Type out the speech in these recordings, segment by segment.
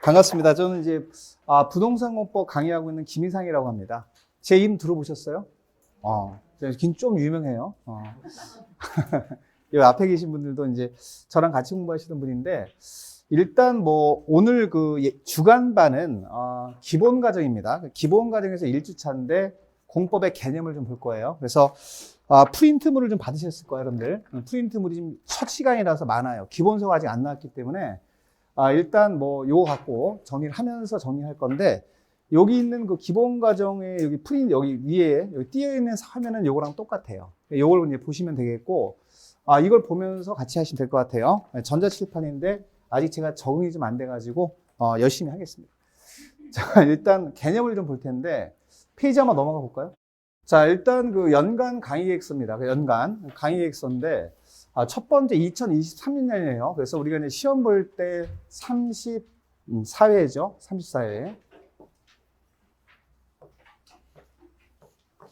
반갑습니다. 저는 이제 부동산공법 강의하고 있는 김희상이라고 합니다. 제 이름 들어보셨어요? 좀 유명해요. 이 앞에 계신 분들도 이제 저랑 같이 공부하시던 분인데, 일단 뭐 오늘 주간반은 기본 과정입니다. 기본 과정에서 1주차인데 공법의 개념을 좀 볼 거예요. 그래서 프린트물을 좀 받으셨을 거예요, 여러분들. 프린트물이 지금 첫 시간이라서 많아요. 기본서가 아직 안 나왔기 때문에 일단 뭐 요거 갖고 정리를 하면서 정리할 건데, 여기 있는 그 기본 과정에 여기 여기 위에 여기 띄어 있는 화면은 요거랑 똑같아요. 요걸 이제 보시면 되겠고, 이걸 보면서 같이 하시면 될 것 같아요. 전자칠판인데 아직 제가 적응이 좀 안 돼가지고 열심히 하겠습니다. 자, 일단 개념을 좀 볼 텐데 페이지 한번 넘어가 볼까요? 자, 일단 그 연간 강의계획서입니다. 그 연간 강의계획서인데 첫 번째 2023년이에요. 그래서 우리가 이제 시험 볼 때 34회죠. 34회.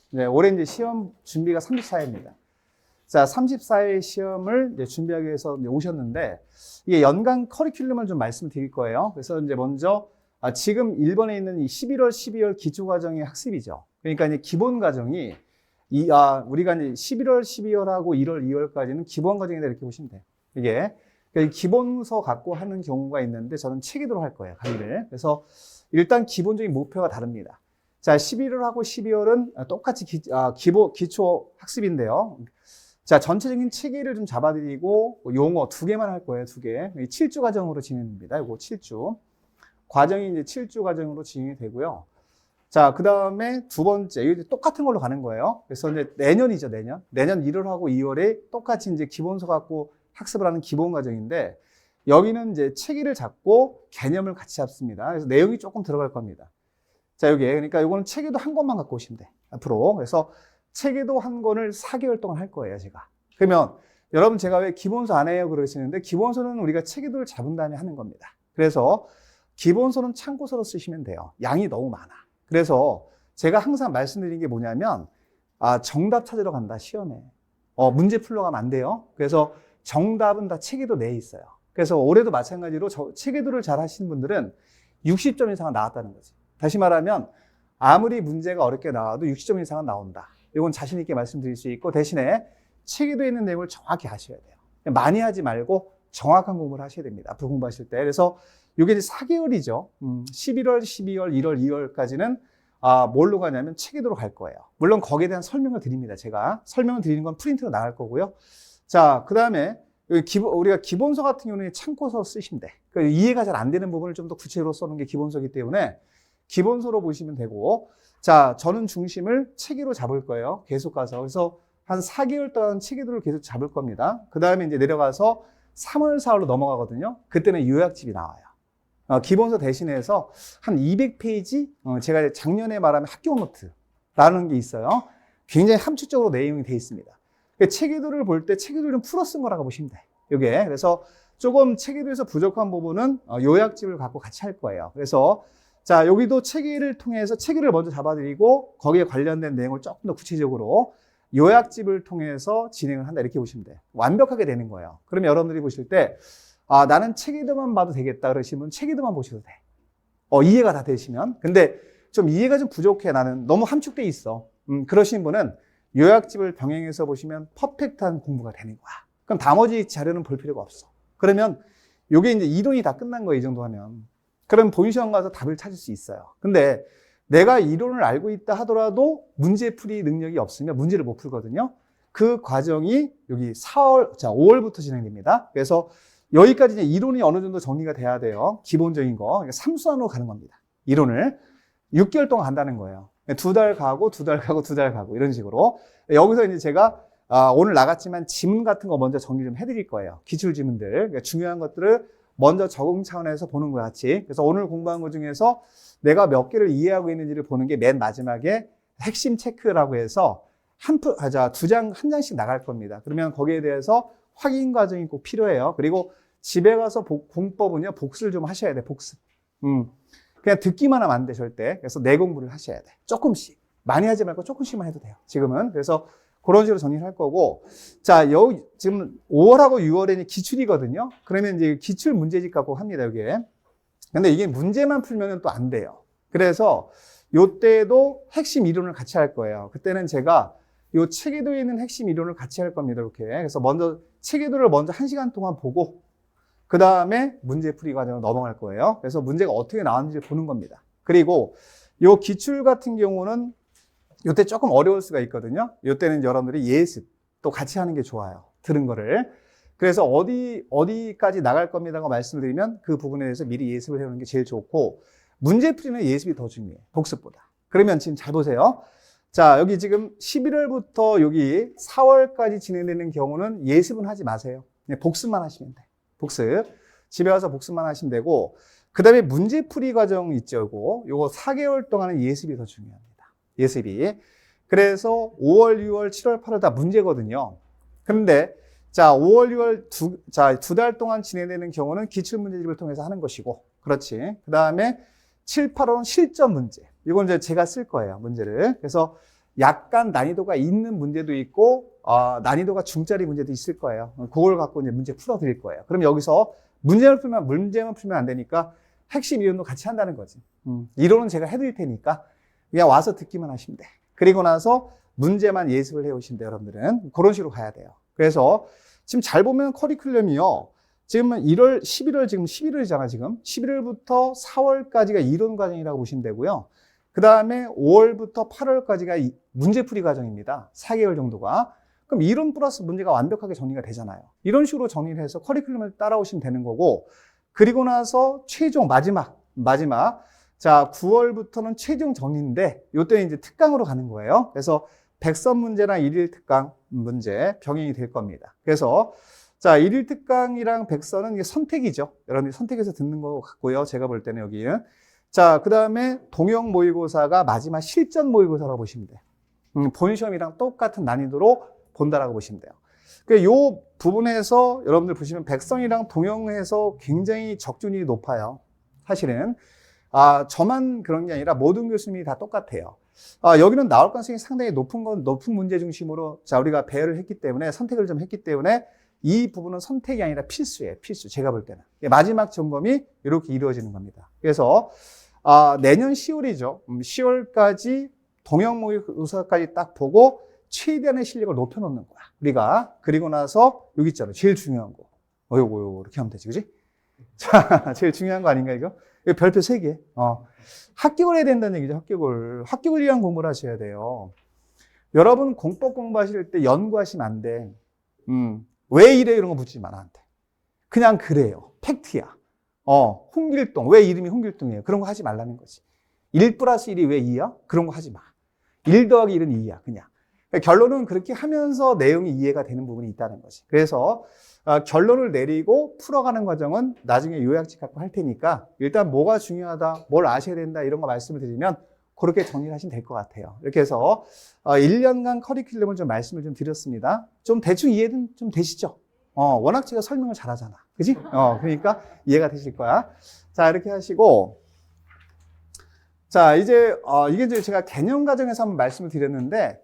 네, 올해 이제 시험 준비가 34회입니다. 자, 34회 시험을 이제 준비하기 위해서 이제 오셨는데, 이게 연간 커리큘럼을 좀 말씀드릴 거예요. 그래서 이제 먼저 지금 1번에 있는 이 11월, 12월 기초과정의 학습이죠. 그러니까 이제 기본 과정이 우리가 이제 11월, 12월하고 1월, 2월까지는 기본 과정이다 이렇게 보시면 돼요. 이게 그러니까 기본서 갖고 하는 경우가 있는데 저는 체계도로 할 거예요, 강의를. 그래서 일단 기본적인 목표가 다릅니다. 자, 11월하고 12월은 똑같이 기초 학습인데요. 자, 전체적인 체계를 좀 잡아드리고 용어 2개만 할 거예요, 2개. 7주 과정으로 진행됩니다. 이거 7주. 과정이 이제 7주 과정으로 진행이 되고요. 자, 그 다음에 두 번째, 이거 똑같은 걸로 가는 거예요. 그래서 이제 내년이죠, 내년. 내년 1월하고 2월에 똑같이 이제 기본서 갖고 학습을 하는 기본 과정인데, 여기는 이제 체계를 잡고 개념을 같이 잡습니다. 그래서 내용이 조금 들어갈 겁니다. 자, 여기에. 그러니까 이거는 체계도 한 권만 갖고 오시면 돼, 앞으로. 그래서 체계도 한 권을 4개월 동안 할 거예요, 제가. 그러면 여러분, 제가 왜 기본서 안 해요? 그러시는데, 기본서는 우리가 체계도를 잡은 다음에 하는 겁니다. 그래서 기본서는 참고서로 쓰시면 돼요. 양이 너무 많아. 그래서 제가 항상 말씀드린 게 뭐냐면, 정답 찾으러 간다, 시험에. 문제 풀러 가면 안 돼요. 그래서 정답은 다 체계도 내에 있어요. 그래서 올해도 마찬가지로 체계도를 잘 하시는 분들은 60점 이상은 나왔다는 거지. 다시 말하면 아무리 문제가 어렵게 나와도 60점 이상은 나온다. 이건 자신 있게 말씀드릴 수 있고, 대신에 체계도에 있는 내용을 정확히 하셔야 돼요. 많이 하지 말고 정확한 공부를 하셔야 됩니다, 앞으로 공부하실 때. 그래서 이게 이제 4개월이죠. 11월, 12월, 1월, 2월까지는 뭘로 가냐면 체계도로 갈 거예요. 물론 거기에 대한 설명을 드립니다. 제가 설명을 드리는 건 프린트로 나갈 거고요. 자, 그 다음에 우리가 기본서 같은 경우는 참고서 쓰시면 돼. 그러니까 이해가 잘 안 되는 부분을 좀 더 구체적으로 써놓은 게 기본서이기 때문에 기본서로 보시면 되고, 자, 저는 중심을 체계로 잡을 거예요. 계속 가서. 그래서 한 4개월 동안 체계도를 계속 잡을 겁니다. 그 다음에 이제 내려가서 3월, 4월로 넘어가거든요. 그때는 요약집이 나와요. 기본서 대신해서 한 200페이지, 제가 작년에 말하면 학교 노트라는 게 있어요. 굉장히 함축적으로 내용이 되어 있습니다. 체계도를 볼 때 체계도를 좀 풀어 쓴 거라고 보시면 돼. 이게. 그래서 조금 체계도에서 부족한 부분은 요약집을 갖고 같이 할 거예요. 그래서 자, 여기도 체계를 통해서 체계를 먼저 잡아드리고 거기에 관련된 내용을 조금 더 구체적으로 요약집을 통해서 진행을 한다, 이렇게 보시면 돼요. 완벽하게 되는 거예요. 그러면 여러분들이 보실 때 나는 체계도만 봐도 되겠다 그러시면 체계도만 보셔도 돼. 이해가 다 되시면. 근데 좀 이해가 좀 부족해, 나는 너무 함축돼 있어. 그러신 분은 요약집을 병행해서 보시면 퍼펙트한 공부가 되는 거야. 그럼 나머지 자료는 볼 필요가 없어. 그러면 이게 이제 이론이 다 끝난 거예요, 이 정도 하면. 그럼 본시험 가서 답을 찾을 수 있어요. 근데 내가 이론을 알고 있다 하더라도 문제풀이 능력이 없으면 문제를 못 풀거든요. 그 과정이 여기 5월부터 진행됩니다. 그래서 여기까지 이제 이론이 어느 정도 정리가 돼야 돼요. 기본적인 거. 그러니까 3수안으로 가는 겁니다. 이론을 6개월 동안 간다는 거예요. 2달 가고 2달 가고 2달 가고 이런 식으로. 여기서 이제 제가 오늘 나갔지만 지문 같은 거 먼저 정리 좀 해드릴 거예요. 기출 지문들. 그러니까 중요한 것들을 먼저 적응 차원에서 보는 것 같이. 그래서 오늘 공부한 것 중에서 내가 몇 개를 이해하고 있는지를 보는 게 맨 마지막에 핵심 체크라고 해서 한 장씩 나갈 겁니다. 그러면 거기에 대해서 확인 과정이 꼭 필요해요. 그리고 집에 가서 공법은요, 복습을 좀 하셔야 돼, 복습. 그냥 듣기만 하면 안 돼, 절대. 그래서 내 공부를 하셔야 돼. 조금씩. 많이 하지 말고 조금씩만 해도 돼요, 지금은. 그래서 그런 식으로 정리를 할 거고. 자, 지금 5월하고 6월에는 기출이거든요. 그러면 이제 기출 문제집 갖고 합니다, 여기에. 근데 이게 문제만 풀면 또 안 돼요. 그래서 요때도 핵심 이론을 같이 할 거예요. 그때는 제가 요 체계도에 있는 핵심 이론을 같이 할 겁니다. 이렇게. 그래서 먼저 체계도를 먼저 1시간 동안 보고 그 다음에 문제풀이 과정으로 넘어갈 거예요. 그래서 문제가 어떻게 나왔는지 보는 겁니다. 그리고 요 기출 같은 경우는 요때 조금 어려울 수가 있거든요. 요때는 여러분들이 예습 또 같이 하는 게 좋아요. 들은 거를. 그래서 어디까지 나갈 겁니다고 말씀을 드리면 그 부분에 대해서 미리 예습을 해오는 게 제일 좋고, 문제풀이는 예습이 더 중요해요. 복습보다. 그러면 지금 잘 보세요. 자, 여기 지금 11월부터 여기 4월까지 진행되는 경우는 예습은 하지 마세요. 그냥 복습만 하시면 돼. 복습. 집에 와서 복습만 하시면 되고, 그 다음에 문제풀이 과정 있죠. 요거 4개월 동안은 예습이 더 중요합니다. 예습이. 그래서 5월, 6월, 7월, 8월 다 문제거든요. 그런데 자, 5월, 6월 두 달 동안 진행되는 경우는 기출문제집을 통해서 하는 것이고, 그렇지. 그 다음에 7, 8월은 실전 문제. 이건 이제 제가 쓸 거예요, 문제를. 그래서 약간 난이도가 있는 문제도 있고, 난이도가 중짜리 문제도 있을 거예요. 그걸 갖고 이제 문제 풀어 드릴 거예요. 그럼 여기서 문제만 풀면 안 되니까 핵심 이론도 같이 한다는 거지. 이론은 제가 해드릴 테니까 그냥 와서 듣기만 하시면 돼. 그리고 나서 문제만 예습을 해 오시면 돼요, 여러분들은. 그런 식으로 가야 돼요. 그래서 지금 잘 보면 커리큘럼이요. 지금은 11월 지금 11월이잖아, 지금. 11월부터 4월까지가 이론 과정이라고 보시면 되고요. 그 다음에 5월부터 8월까지가 문제풀이 과정입니다. 4개월 정도가. 그럼 이론 플러스 문제가 완벽하게 정리가 되잖아요. 이런 식으로 정리를 해서 커리큘럼을 따라오시면 되는 거고, 그리고 나서 최종, 마지막. 자, 9월부터는 최종 정리인데, 요때는 이제 특강으로 가는 거예요. 그래서 백선 문제랑 일일 특강 문제 병행이 될 겁니다. 그래서 자, 일일 특강이랑 백선은 이게 선택이죠. 여러분들이 선택해서 듣는 거 같고요. 제가 볼 때는 여기는. 자, 그 다음에 동형 모의고사가 마지막 실전 모의고사라고 보시면 돼요. 본 시험이랑 똑같은 난이도로 본다라고 보시면 돼요. 그러니까 요 부분에서 여러분들 보시면 백선이랑 동형에서 굉장히 적중률이 높아요. 사실은. 저만 그런 게 아니라 모든 교수님이 다 똑같아요. 여기는 나올 가능성이 상당히 높은 문제 중심으로 자, 우리가 배열을 했기 때문에 선택을 좀 했기 때문에 이 부분은 선택이 아니라 필수예요. 필수. 제가 볼 때는. 마지막 점검이 이렇게 이루어지는 겁니다. 그래서 내년 10월이죠. 10월까지 동형 모의고사까지 딱 보고 최대한의 실력을 높여놓는 거야. 우리가. 그리고 나서 여기 있잖아요. 제일 중요한 거. 요거 이렇게 하면 되지. 그지? 자, 제일 중요한 거 아닌가 이거? 별표 3개. 합격을 해야 된다는 얘기죠. 합격을 위한 공부를 하셔야 돼요. 여러분 공법 공부하실 때 연구하시면 안 돼. 왜 이래 이런 거 묻지 마 나한테. 그냥 그래요. 팩트야. 홍길동. 왜 이름이 홍길동이에요? 그런 거 하지 말라는 거지. 1 플러스 1이 왜 2야? 그런 거 하지 마. 1 더하기 1은 2야. 그냥. 결론은 그렇게 하면서 내용이 이해가 되는 부분이 있다는 거지. 그래서 결론을 내리고 풀어가는 과정은 나중에 요약집 갖고 할 테니까 일단 뭐가 중요하다, 뭘 아셔야 된다 이런 거 말씀을 드리면 그렇게 정리를 하시면 될 것 같아요. 이렇게 해서 1년간 커리큘럼을 좀 말씀을 좀 드렸습니다. 좀 대충 이해는 좀 되시죠? 워낙 제가 설명을 잘하잖아. 그지? 그러니까 이해가 되실 거야. 자, 이렇게 하시고 자, 이제 이게 제가 개념 과정에서 한번 말씀을 드렸는데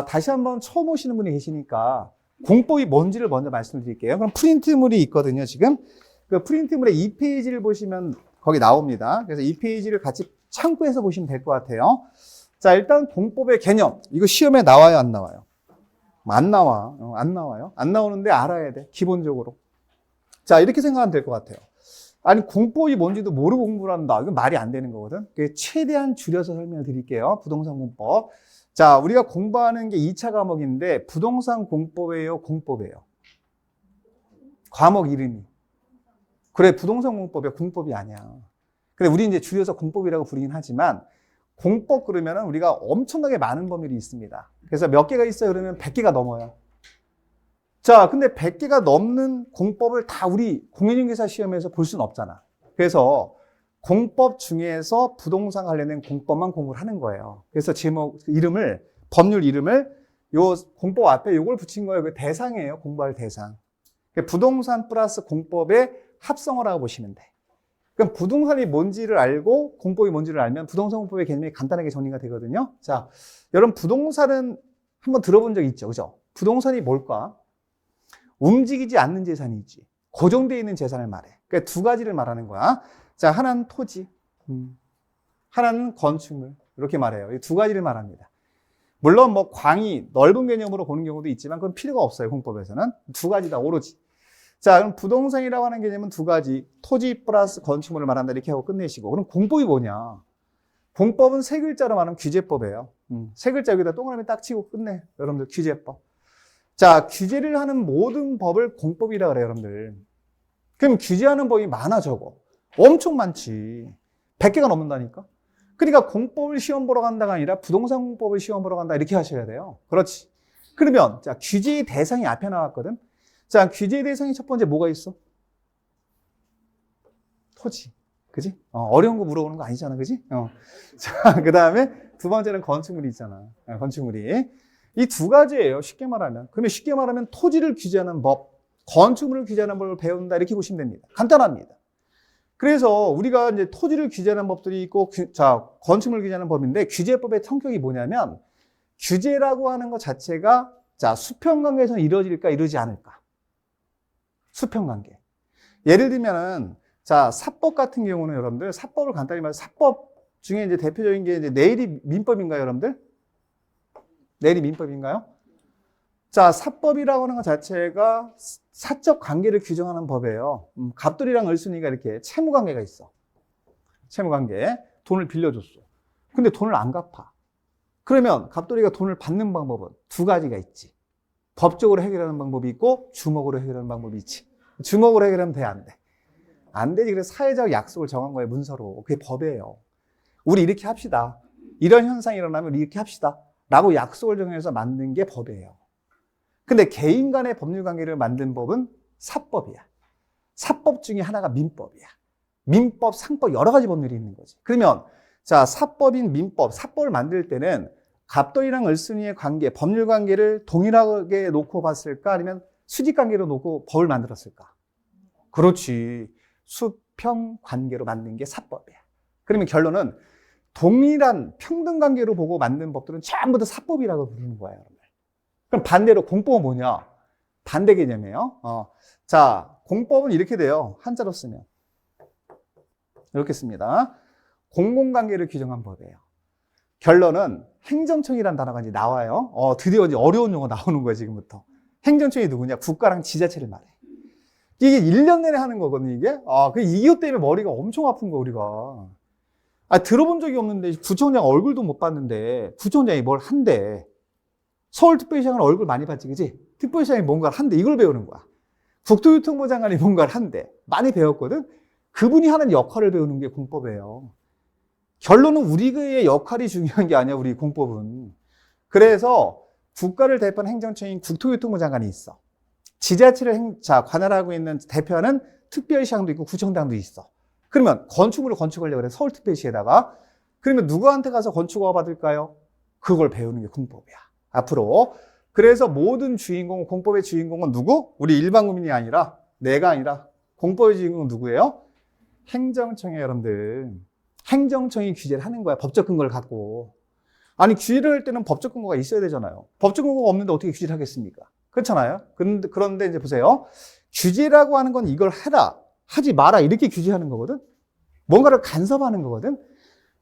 다시 한번 처음 오시는 분이 계시니까 공법이 뭔지를 먼저 말씀을 드릴게요. 그럼 프린트물이 있거든요, 지금. 그 프린트물의 2페이지를 보시면 거기 나옵니다. 그래서 2페이지를 같이 참고해서 보시면 될 것 같아요. 자, 일단 공법의 개념. 이거 시험에 나와요, 안 나와요? 안 나와. 안 나와요. 안 나오는데 알아야 돼, 기본적으로. 자, 이렇게 생각하면 될 것 같아요. 아니, 공법이 뭔지도 모르고 공부를 한다. 이건 말이 안 되는 거거든. 최대한 줄여서 설명을 드릴게요. 부동산 공법. 자, 우리가 공부하는 게 2차 과목인데 부동산 공법이에요, 공법이에요? 과목 이름이. 그래, 부동산 공법이야, 공법이 아니야. 근데 우리 이제 줄여서 공법이라고 부르긴 하지만 공법 그러면은 우리가 엄청나게 많은 범위이 있습니다. 그래서 몇 개가 있어요? 그러면 100개가 넘어요. 자, 근데 100개가 넘는 공법을 다 우리 공인중개사 시험에서 볼 수는 없잖아. 그래서 공법 중에서 부동산 관련된 공법만 공부를 하는 거예요. 그래서 제목, 법률 이름을 요 공법 앞에 요걸 붙인 거예요. 그 대상이에요. 공부할 대상. 부동산 플러스 공법의 합성어라고 보시면 돼. 그럼 부동산이 뭔지를 알고 공법이 뭔지를 알면 부동산 공법의 개념이 간단하게 정리가 되거든요. 자, 여러분 부동산은 한번 들어본 적 있죠? 그죠? 부동산이 뭘까? 움직이지 않는 재산이지. 고정되어 있는 재산을 말해. 그러니까 두 가지를 말하는 거야. 자, 하나는 토지, 하나는 건축물. 이렇게 말해요. 이 두 가지를 말합니다. 물론 뭐 광이 넓은 개념으로 보는 경우도 있지만 그건 필요가 없어요. 공법에서는. 두 가지다, 오로지. 자, 그럼 부동산이라고 하는 개념은 두 가지. 토지 플러스 건축물을 말한다. 이렇게 하고 끝내시고. 그럼 공법이 뭐냐? 공법은 세 글자로 말하면 규제법이에요. 세 글자 여기다 동그라미 딱 치고 끝내. 여러분들 규제법. 자, 규제를 하는 모든 법을 공법이라 그래요, 여러분들. 그럼 규제하는 법이 많아, 적어. 엄청 많지. 100개가 넘는다니까? 그러니까 공법을 시험 보러 간다가 아니라 부동산 공법을 시험 보러 간다. 이렇게 하셔야 돼요. 그렇지. 그러면, 자, 규제의 대상이 앞에 나왔거든? 자, 규제의 대상이 첫 번째 뭐가 있어? 토지. 그지? 어려운 거 물어보는 거 아니잖아. 그지? 자, 그 다음에 두 번째는 건축물이 있잖아. 건축물이. 이 두 가지예요. 쉽게 말하면. 그러면 쉽게 말하면 토지를 규제하는 법, 건축물을 규제하는 법을 배운다. 이렇게 보시면 됩니다. 간단합니다. 그래서 우리가 이제 토지를 규제하는 법들이 있고, 자, 건축물을 규제하는 법인데, 규제법의 성격이 뭐냐면, 규제라고 하는 것 자체가, 자, 수평관계에서 이루어질까, 이루어지지 않을까. 수평관계. 예를 들면은, 자, 사법 같은 경우는 여러분들, 사법을 간단히 말해서 사법 중에 이제 대표적인 게 이제 내일이 민법인가요, 여러분들? 내일이 민법인가요? 자, 사법이라고 하는 것 자체가 사적 관계를 규정하는 법이에요. 갑돌이랑 을순이가 이렇게 채무 관계가 있어. 채무 관계. 돈을 빌려줬어. 근데 돈을 안 갚아. 그러면 갑돌이가 돈을 받는 방법은 두 가지가 있지. 법적으로 해결하는 방법이 있고 주먹으로 해결하는 방법이 있지. 주먹으로 해결하면 돼, 안 돼? 안 되지. 그래서 사회적 약속을 정한 거예요, 문서로. 그게 법이에요. 우리 이렇게 합시다. 이런 현상이 일어나면 우리 이렇게 합시다. 라고 약속을 정해서 만든 게 법이에요. 근데 개인 간의 법률 관계를 만든 법은 사법이야. 사법 중에 하나가 민법이야. 민법, 상법 여러 가지 법률이 있는 거지. 그러면 자, 사법인 민법, 사법을 만들 때는 갑돌이랑 을순이의 관계, 법률 관계를 동일하게 놓고 봤을까? 아니면 수직 관계로 놓고 법을 만들었을까? 그렇지. 수평 관계로 만든 게 사법이야. 그러면 결론은 동일한 평등 관계로 보고 만든 법들은 전부 다 사법이라고 부르는 거예요, 여러분. 그럼 반대로 공법은 뭐냐? 반대 개념이에요. 자, 공법은 이렇게 돼요. 한자로 쓰면. 이렇게 씁니다. 공공관계를 규정한 법이에요. 결론은 행정청이라는 단어가 이제 나와요. 드디어 이제 어려운 용어 나오는 거야, 지금부터. 행정청이 누구냐? 국가랑 지자체를 말해. 이게 1년 내내 하는 거거든요, 이게. 이것 때문에 머리가 엄청 아픈 거, 우리가. 들어본 적이 없는데, 구청장 얼굴도 못 봤는데, 구청장이 뭘 한대. 서울특별시장은 얼굴 많이 봤지, 그지? 특별시장이 뭔가를 한대. 이걸 배우는 거야. 국토교통부 장관이 뭔가를 한대. 많이 배웠거든? 그분이 하는 역할을 배우는 게 공법이에요. 결론은 우리의 역할이 중요한 게 아니야, 우리 공법은. 그래서 국가를 대표하는 행정청인 국토교통부 장관이 있어. 지자체를 관할하고 있는 대표하는 특별시장도 있고 구청장도 있어. 그러면 건축물을 건축하려고 그래, 서울특별시에다가. 그러면 누구한테 가서 건축허가 받을까요? 그걸 배우는 게 공법이야. 앞으로. 그래서 모든 주인공, 공법의 주인공은 누구? 우리 일반 국민이 아니라, 내가 아니라, 공법의 주인공은 누구예요? 행정청이에요, 여러분들. 행정청이 규제를 하는 거야, 법적 근거를 갖고. 아니, 규제를 할 때는 법적 근거가 있어야 되잖아요. 법적 근거가 없는데 어떻게 규제를 하겠습니까? 그렇잖아요? 그런데 이제 보세요. 규제라고 하는 건 이걸 해라, 하지 마라, 이렇게 규제하는 거거든? 뭔가를 간섭하는 거거든?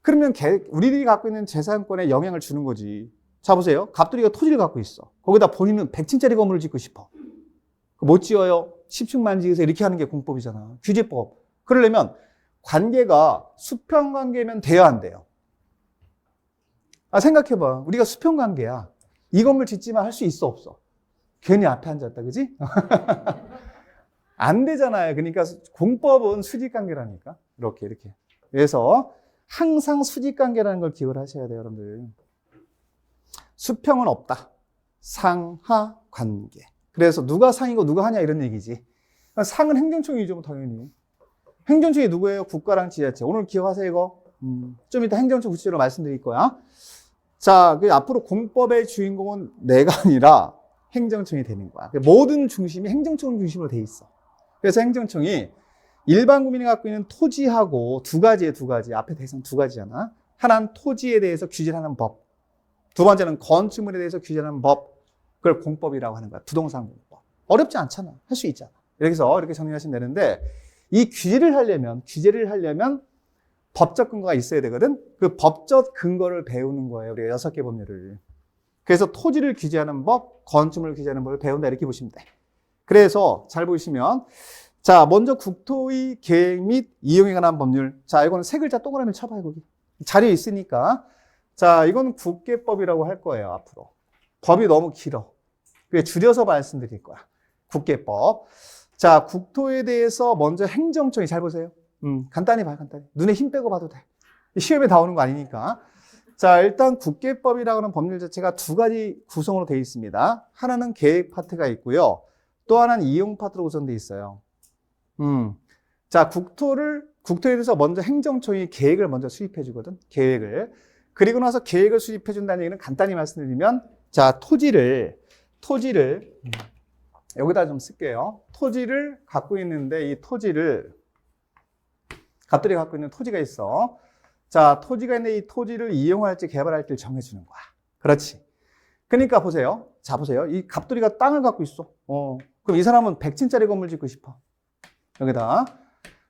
그러면 우리들이 갖고 있는 재산권에 영향을 주는 거지. 자, 보세요. 갑돌이가 토지를 갖고 있어. 거기다 본인은 100층짜리 건물을 짓고 싶어. 못 지어요. 10층만 지으세요. 이렇게 하는 게 공법이잖아. 규제법. 그러려면 관계가 수평관계면 돼야 안 돼요. 생각해봐. 우리가 수평관계야. 이 건물 짓지만 할 수 있어, 없어? 괜히 앞에 앉았다, 그지? 안 되잖아요. 그러니까 공법은 수직관계라니까. 이렇게. 그래서 항상 수직관계라는 걸 기억을 하셔야 돼요, 여러분들. 수평은 없다. 상하관계. 그래서 누가 상이고 누가 하냐 이런 얘기지. 상은 행정청이죠, 당연히. 행정청이 누구예요? 국가랑 지자체. 오늘 기억하세요, 이거? 좀 이따 행정청 구체적으로 말씀드릴 거야. 자, 앞으로 공법의 주인공은 내가 아니라 행정청이 되는 거야. 모든 중심이 행정청 중심으로 돼 있어. 그래서 행정청이 일반 국민이 갖고 있는 토지하고 두 가지. 앞에 대상 두 가지잖아. 하나는 토지에 대해서 규제를 하는 법. 두 번째는 건축물에 대해서 규제하는 법. 그걸 공법이라고 하는 거야. 부동산 공법. 어렵지 않잖아. 할 수 있잖아. 이렇게 해서 이렇게 정리하시면 되는데, 이 규제를 하려면 법적 근거가 있어야 되거든. 그 법적 근거를 배우는 거예요. 우리가 6개 법률을. 그래서 토지를 규제하는 법, 건축물을 규제하는 법을 배운다 이렇게 보시면 돼. 그래서 잘 보시면 자, 먼저 국토의 계획 및 이용에 관한 법률. 자, 이거는 세 글자 동그라미 쳐봐요, 거기. 자리에 있으니까. 자, 이건 국계법이라고 할 거예요, 앞으로. 법이 너무 길어. 그래서 줄여서 말씀드릴 거야. 국계법. 자, 국토에 대해서 먼저 행정청이 잘 보세요. 간단히 봐요, 간단히. 눈에 힘 빼고 봐도 돼. 시험에 나오는 거 아니니까. 자, 일단 국계법이라고 하는 법률 자체가 두 가지 구성으로 되어 있습니다. 하나는 계획 파트가 있고요. 또 하나는 이용 파트로 구성되어 있어요. 자, 국토에 대해서 먼저 행정청이 계획을 먼저 수립해 주거든. 계획을. 그리고 나서 계획을 수립해 준다는 얘기는 간단히 말씀드리면, 자, 토지를 여기다 좀 쓸게요. 토지를 갖고 있는데 이 토지를 갑들이 갖고 있는 토지가 있어. 자, 토지가 있는데 이 토지를 이용할지 개발할지 정해주는 거야. 그렇지. 그러니까 보세요. 자, 보세요. 이 갑돌이가 땅을 갖고 있어. 그럼 이 사람은 100층짜리 건물 짓고 싶어. 여기다.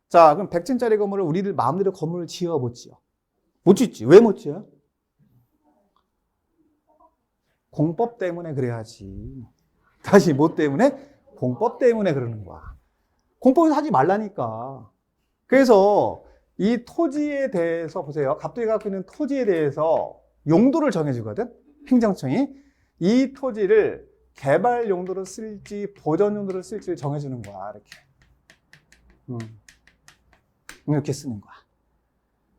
자, 그럼 100층짜리 건물을 우리들 마음대로 건물을 지어 못 지어? 못 짓지. 왜 못 지어요? 공법 때문에 그래야지. 다시 뭐 때문에? 공법 때문에 그러는 거야. 공법에서 하지 말라니까. 그래서 이 토지에 대해서 보세요. 갑돌이가 갖고 있는 토지에 대해서 용도를 정해주거든. 행정청이. 이 토지를 개발 용도로 쓸지 보전 용도로 쓸지를 정해주는 거야. 이렇게 쓰는 거야.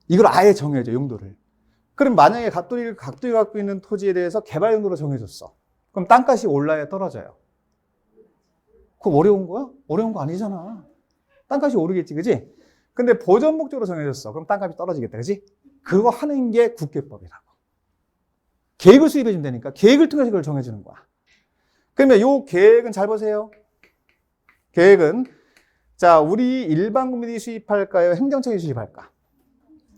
이걸 아예 정해줘, 용도를. 그럼 만약에 갑돌이가 갖고 있는 토지에 대해서 개발 용도로 정해줬어. 그럼 땅값이 올라야 떨어져요. 그거 어려운 거야? 어려운 거 아니잖아. 땅값이 오르겠지, 그지? 근데 보전 목적으로 정해졌어. 그럼 땅값이 떨어지겠다, 그지? 그거 하는 게 국계법이라고. 계획을 수립해 준다니까. 계획을 통해서 그걸 정해주는 거야. 그러면 요 계획은 잘 보세요. 계획은 자, 우리 일반 국민이 수립할까요? 행정청이 수립할까?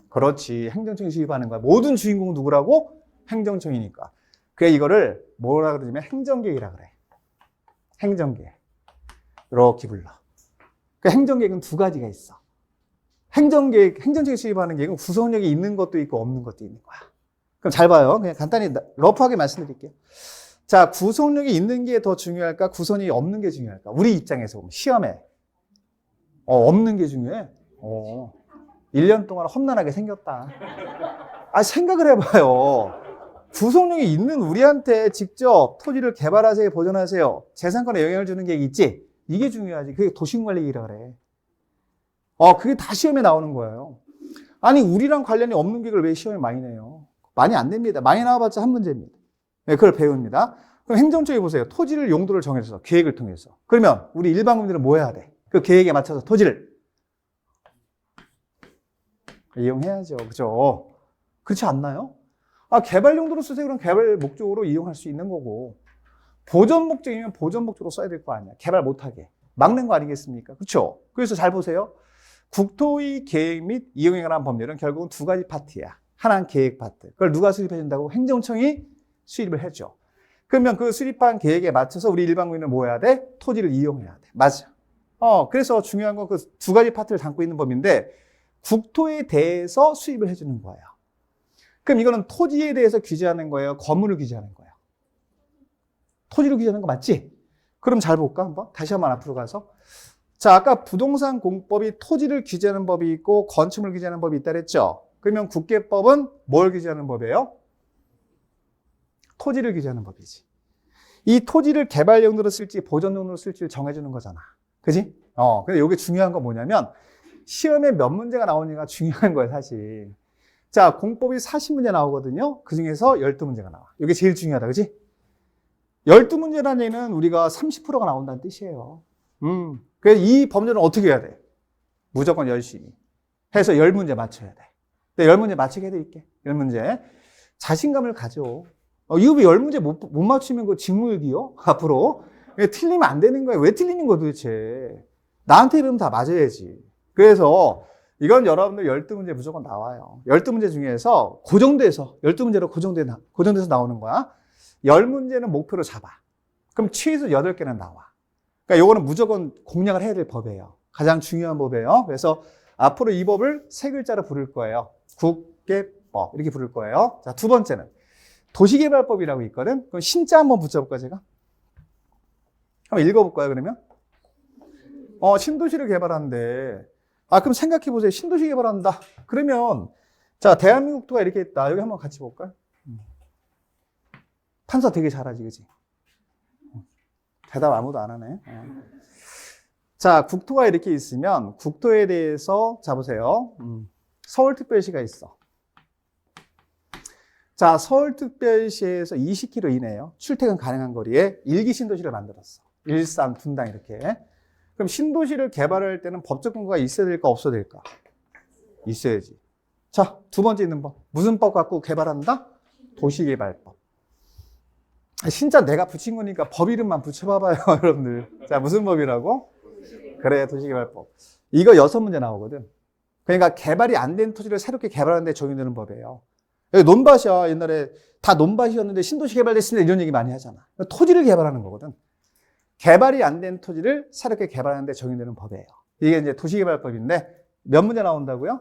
그렇지. 행정청이 수립하는 거야. 모든 주인공은 누구라고? 행정청이니까. 그래, 이거를 뭐라 그러냐면 행정계획이라 그래. 행정계획. 이렇게 불러. 그 행정계획은 두 가지가 있어. 행정청이 수립하는 계획은 구성력이 있는 것도 있고 없는 것도 있는 거야. 그럼 잘 봐요. 그냥 간단히 러프하게 말씀드릴게요. 자, 구성력이 있는 게 더 중요할까? 구성력이 없는 게 중요할까? 우리 입장에서 보면 시험에 없는 게 중요해. 1년 동안 험난하게 생겼다. 아, 생각을 해봐요. 구성력이 있는 우리한테 직접 토지를 개발하세요, 보존하세요. 재산권에 영향을 주는 계획이 있지? 이게 중요하지. 그게 도시관리계획이라 그래. 그게 다 시험에 나오는 거예요. 아니, 우리랑 관련이 없는 계획을 왜 시험에 많이 내요? 많이 안 냅니다. 많이 나와봤자 한 문제입니다. 네, 그걸 배웁니다. 그럼 행정청이 보세요. 토지를 용도를 정해서 계획을 통해서. 그러면 우리 일반 국민들은 뭐 해야 돼? 그 계획에 맞춰서 토지를 이용해야죠. 그죠? 그렇지 않나요? 개발 용도로 쓰세요. 그럼 개발 목적으로 이용할 수 있는 거고. 보전 목적이면 보전 목적으로 써야 될 거 아니야. 개발 못하게. 막는 거 아니겠습니까? 그렇죠? 그래서 잘 보세요. 국토의 계획 및 이용에 관한 법률은 결국은 두 가지 파트야. 하나는 계획 파트. 그걸 누가 수립해 준다고? 행정청이 수립을 해줘. 그러면 그 수립한 계획에 맞춰서 우리 일반 국민은 뭐 해야 돼? 토지를 이용해야 돼. 맞아. 그래서 중요한 건 그 두 가지 파트를 담고 있는 법인데 국토에 대해서 수립을 해주는 거예요. 그럼 이거는 토지에 대해서 규제하는 거예요? 건물을 규제하는 거예요? 토지를 규제하는 거 맞지? 그럼 잘 볼까? 한번 다시 한번 앞으로 가서. 자, 아까 부동산 공법이 토지를 규제하는 법이 있고 건축물을 규제하는 법이 있다 그랬죠? 그러면 국계법은 뭘 규제하는 법이에요? 토지를 규제하는 법이지. 이 토지를 개발 용도로 쓸지 보전 용도로 쓸지를 정해주는 거잖아. 그지? 근데 이게 중요한 건 뭐냐면 시험에 몇 문제가 나오느냐가 중요한 거예요, 사실. 자, 공법이 40문제 나오거든요. 그 중에서 12문제가 나와. 이게 제일 중요하다, 그지? 12문제라는 얘기는 우리가 30%가 나온다는 뜻이에요. 그래서 이 범죄는 어떻게 해야 돼? 무조건 열심히 해서 10문제 맞춰야 돼. 근데 10문제 맞추게 해드릴게. 10문제. 자신감을 가져. 이거 왜 10문제 못 맞추면 그 직무유기요? 앞으로. 틀리면 안 되는 거야. 왜 틀리는 거야 도대체? 나한테 이러면 다 맞아야지. 그래서 이건 여러분들 12문제 무조건 나와요. 12문제 중에서 고정돼서 12문제로 고정돼서 나오는 거야. 10문제는 목표로 잡아. 그럼 최소 8개는 나와. 그러니까 요거는 무조건 공략을 해야 될 법이에요. 가장 중요한 법이에요. 그래서 앞으로 이 법을 세 글자로 부를 거예요. 국계법 이렇게 부를 거예요. 자, 두 번째는 도시개발법이라고 있거든. 그럼 신자 한번 붙여볼까 제가? 한번 읽어볼까요 그러면? 신도시를 개발한대. 그럼 생각해보세요. 신도시 개발한다. 그러면 자, 대한민국도가 이렇게 있다. 여기 한번 같이 볼까요? 판사 되게 잘하지, 그지? 대답 아무도 안 하네. 자, 국토가 이렇게 있으면 국토에 대해서 자 보세요. 서울특별시가 있어. 자, 서울특별시에서 20km 이내에요. 출퇴근 가능한 거리에 일기 신도시를 만들었어. 일산, 분당 이렇게. 그럼 신도시를 개발할 때는 법적 근거가 있어야 될까 없어야 될까? 있어야지. 자, 두 번째 있는 법. 무슨 법 갖고 개발한다? 도시개발법. 진짜 내가 붙인 거니까 법 이름만 붙여봐봐요, 여러분들. 자, 무슨 법이라고? 그래, 도시개발법. 이거 6문제 나오거든. 그러니까 개발이 안 된 토지를 새롭게 개발하는 데 적용되는 법이에요. 여기 논밭이야. 옛날에 다 논밭이었는데 신도시 개발됐습니다. 이런 얘기 많이 하잖아. 토지를 개발하는 거거든. 개발이 안 된 토지를 새롭게 개발하는 데 적용되는 법이에요. 이게 이제 도시개발법인데 몇 문제 나온다고요?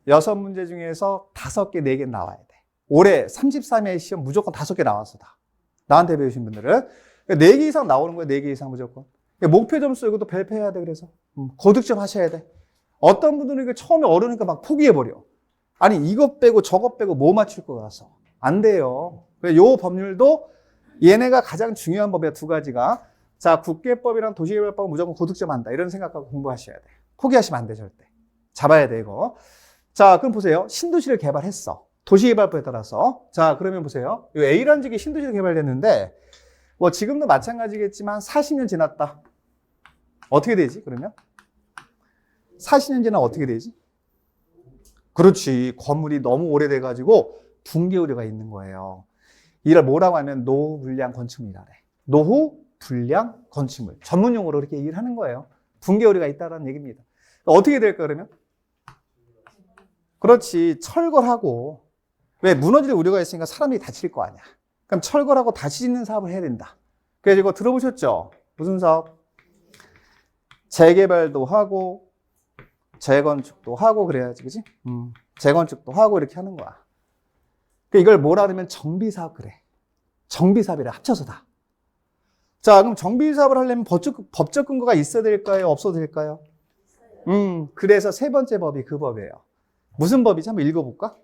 6문제 중에서 5개, 4개 나와야 돼. 올해 33회 시험 무조건 5개 나왔어, 다. 나한테 배우신 분들은. 4개 이상 나오는 거야, 4개 이상 무조건. 목표 점수 이것도 발표해야 돼, 그래서. 고득점 하셔야 돼. 어떤 분들은 이게 처음에 어려우니까 막 포기해버려. 아니, 이것 빼고 저것 빼고 뭐 맞출 거 같아서. 안 돼요. 요 법률도 얘네가 가장 중요한 법이야, 두 가지가. 자, 국계법이랑 도시개발법은 무조건 고득점 한다. 이런 생각하고 공부하셔야 돼. 포기하시면 안 돼, 절대. 잡아야 돼, 이거. 자, 그럼 보세요. 신도시를 개발했어. 도시개발법에 따라서. 자, 그러면 보세요. 이 A라는 지역이 신도시로 개발됐는데, 뭐 지금도 마찬가지겠지만 40년 지났다. 어떻게 되지, 그러면? 40년 지나면 어떻게 되지? 그렇지. 건물이 너무 오래돼가지고 붕괴 우려가 있는 거예요. 이를 뭐라고 하면 노후 불량 건축물이라래. 노후 불량 건축물. 전문 용어로 그렇게 얘기를 하는 거예요. 붕괴 우려가 있다는 얘기입니다. 어떻게 될까, 그러면? 그렇지. 철거하고. 왜? 무너질 우려가 있으니까 사람이 다칠 거 아니야. 그럼 철거하고 다시 짓는 사업을 해야 된다. 그래서 이거 들어보셨죠? 무슨 사업? 재개발도 하고, 재건축도 하고 그래야지, 그지? 재건축도 하고 이렇게 하는 거야. 이걸 뭐라 그러면 정비사업 그래. 정비사업이라 합쳐서 다. 자, 그럼 정비사업을 하려면 법적 근거가 있어야 될까요? 없어도 될까요? 그래서 세 번째 법이 그 법이에요. 무슨 법이지? 한번 읽어볼까?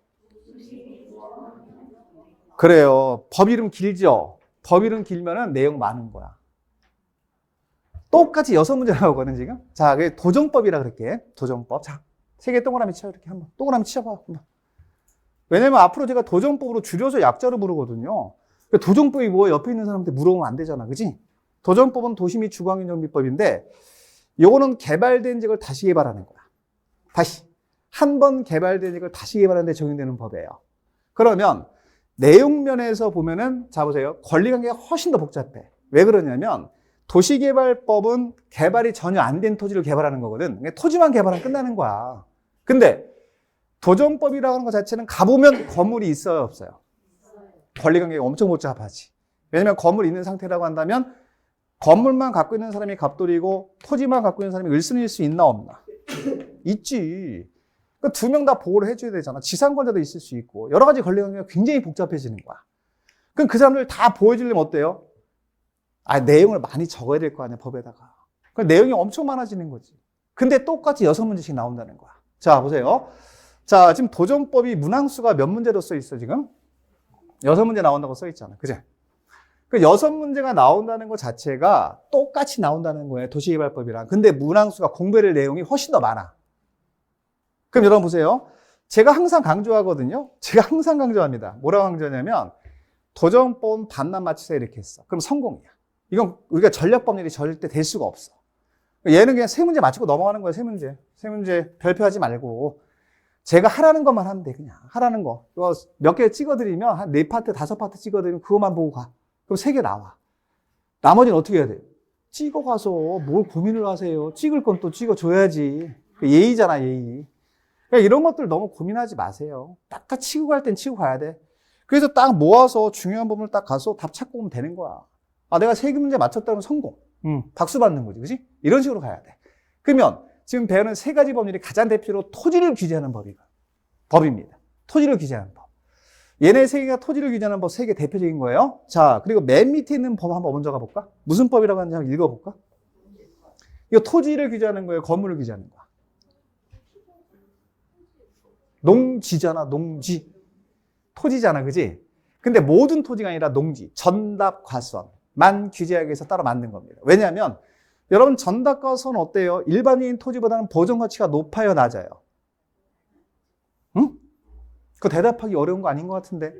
그래요. 법 이름 길죠? 법 이름 길면은 내용 많은 거야. 똑같이 6문제 나오거든, 지금. 자, 그게 도정법이라 그럴게. 도정법. 자, 3개 동그라미 쳐, 이렇게 한번. 동그라미 치셔봐. 한번. 왜냐면 앞으로 제가 도정법으로 줄여서 약자로 부르거든요. 도정법이 뭐 옆에 있는 사람한테 물어보면 안 되잖아, 그지? 도정법은 도시 및 주거환경 정비법인데, 요거는 개발된 지역을 다시 개발하는 거야. 다시. 한 번 개발된 지역을 다시 개발하는 데 적용되는 법이에요. 그러면, 내용면에서 보면은, 자, 보세요. 권리관계가 훨씬 더 복잡해. 왜 그러냐면, 도시개발법은 개발이 전혀 안 된 토지를 개발하는 거거든. 토지만 개발하면 끝나는 거야. 근데 도정법이라고 하는 것 자체는 가보면 건물이 있어요, 없어요? 권리관계가 엄청 복잡하지. 왜냐면 건물이 있는 상태라고 한다면 건물만 갖고 있는 사람이 갑돌이고 토지만 갖고 있는 사람이 을순일 수 있나 없나? 있지. 그 2명 다 보호를 해줘야 되잖아. 지상권자도 있을 수 있고 여러 가지 권리관계가 굉장히 복잡해지는 거야. 그럼 그 사람들 다 보호해주려면 어때요? 내용을 많이 적어야 될 거 아니야, 법에다가. 그 내용이 엄청 많아지는 거지. 근데 똑같이 6문제씩 나온다는 거야. 자, 보세요. 자, 지금 도정법이 문항수가 몇 문제로 써 있어, 지금? 6문제 나온다고 써 있잖아. 그제? 그 6문제가 나온다는 것 자체가 똑같이 나온다는 거예요, 도시개발법이랑. 근데 문항수가 공부할 내용이 훨씬 더 많아. 그럼 여러분 보세요. 제가 항상 강조하거든요. 제가 항상 강조합니다. 뭐라고 강조하냐면, 도정법은 반만 맞추세요, 이렇게 했어. 그럼 성공이야. 이건 우리가 전략법률이 절대 될 수가 없어. 얘는 그냥 3문제 맞추고 넘어가는 거야, 3문제. 3문제 별표하지 말고. 제가 하라는 것만 하면 돼, 그냥. 하라는 거. 몇 개 찍어드리면, 한 4파트, 5파트 찍어드리면 그것만 보고 가. 그럼 3개 나와. 나머지는 어떻게 해야 돼? 찍어가서 뭘 고민을 하세요. 찍을 건 또 찍어줘야지. 예의잖아, 예의. 그러니까 이런 것들 너무 고민하지 마세요. 딱 치고 갈 땐 치고 가야 돼. 그래서 딱 모아서 중요한 부분을 딱 가서 답 찾고 오면 되는 거야. 내가 3개 문제 맞췄다면 성공. 박수 받는 거지, 그지? 이런 식으로 가야 돼. 그러면 지금 배우는 세 가지 법률이 가장 대표로 토지를 규제하는 법입니다. 토지를 규제하는 법. 얘네 세 개가 토지를 규제하는 법 세 개 대표적인 거예요. 자, 그리고 맨 밑에 있는 법 한번 먼저 가볼까? 무슨 법이라고 하는지 한번 읽어볼까? 이거 토지를 규제하는 거예요? 건물을 규제하는 거야? 농지잖아, 농지. 토지잖아, 그지? 근데 모든 토지가 아니라 농지, 전답, 과수원만 규제하기 위해서 따로 만든 겁니다. 왜냐하면 여러분 전답, 과수원 어때요? 일반적인 토지보다는 보존 가치가 높아요, 낮아요? 응? 그거 대답하기 어려운 거 아닌 것 같은데.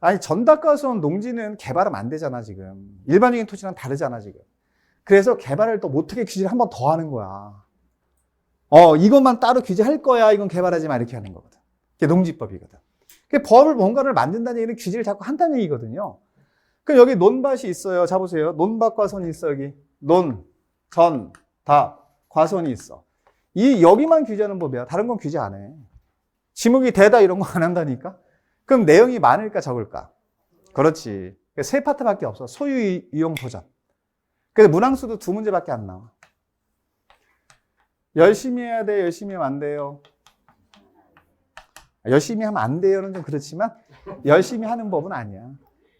아니, 전답, 과수원, 농지는 개발하면 안 되잖아, 지금. 일반적인 토지랑 다르잖아, 지금. 그래서 개발을 또 못하게 규제를 한 번 더 하는 거야. 이것만 따로 규제할 거야. 이건 개발하지 마. 이렇게 하는 거거든. 그게 농지법이거든. 법을 뭔가를 만든다는 얘기는 규제를 자꾸 한다는 얘기거든요. 그럼 여기 논밭이 있어요. 자, 보세요. 논밭 과선이 있어, 여기. 논, 전, 답, 과선이 있어. 여기만 규제하는 법이야. 다른 건 규제 안 해. 지목이 되다 이런 거 안 한다니까? 그럼 내용이 많을까, 적을까? 그렇지. 세 파트밖에 없어. 소유, 이용, 보전. 그래서 문항수도 두 문제밖에 안 나와. 열심히 해야 돼, 열심히 하면 안 돼요. 열심히 하면 안 돼요는 좀 그렇지만 열심히 하는 법은 아니야.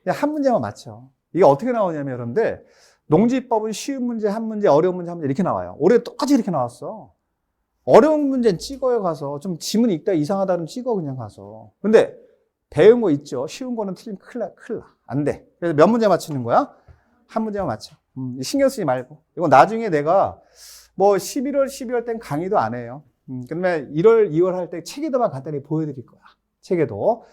그냥 한 문제만 맞춰. 이게 어떻게 나오냐면 여러분들 농지법은 쉬운 문제 한 문제, 어려운 문제 한 문제 이렇게 나와요. 올해 똑같이 이렇게 나왔어. 어려운 문제는 찍어요, 가서. 좀 지문 읽다 이상하다 그러면 찍어, 그냥 가서. 근데 배운 거 있죠. 쉬운 거는 틀리면 큰일 나. 안 돼. 그래서 몇 문제 맞추는 거야? 한 문제만 맞춰. 신경 쓰지 말고. 이거 나중에 내가 뭐 11월, 12월 땐 강의도 안 해요. 그다음에 1월, 2월 할 때 체계도만 간단히 보여드릴 거야. 체계도.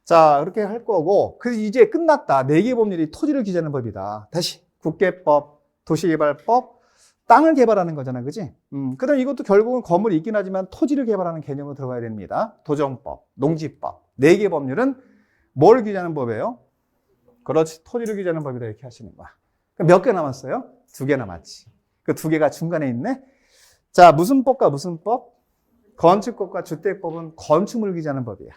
자, 그렇게 할 거고. 그래서 이제 끝났다. 4개 법률이 토지를 규제하는 법이다. 다시. 국계법, 도시개발법, 땅을 개발하는 거잖아. 그지? 그 다음 이것도 결국은 건물이 있긴 하지만 토지를 개발하는 개념으로 들어가야 됩니다. 도정법, 농지법. 4개 법률은 뭘 규제하는 법이에요? 그렇지. 토지를 규제하는 법이다. 이렇게 하시는 거야. 몇 개 남았어요? 2개 남았지. 그 2개가 중간에 있네. 자, 무슨 법과 무슨 법? 건축법과 주택법은 건축물 규제하는 법이야.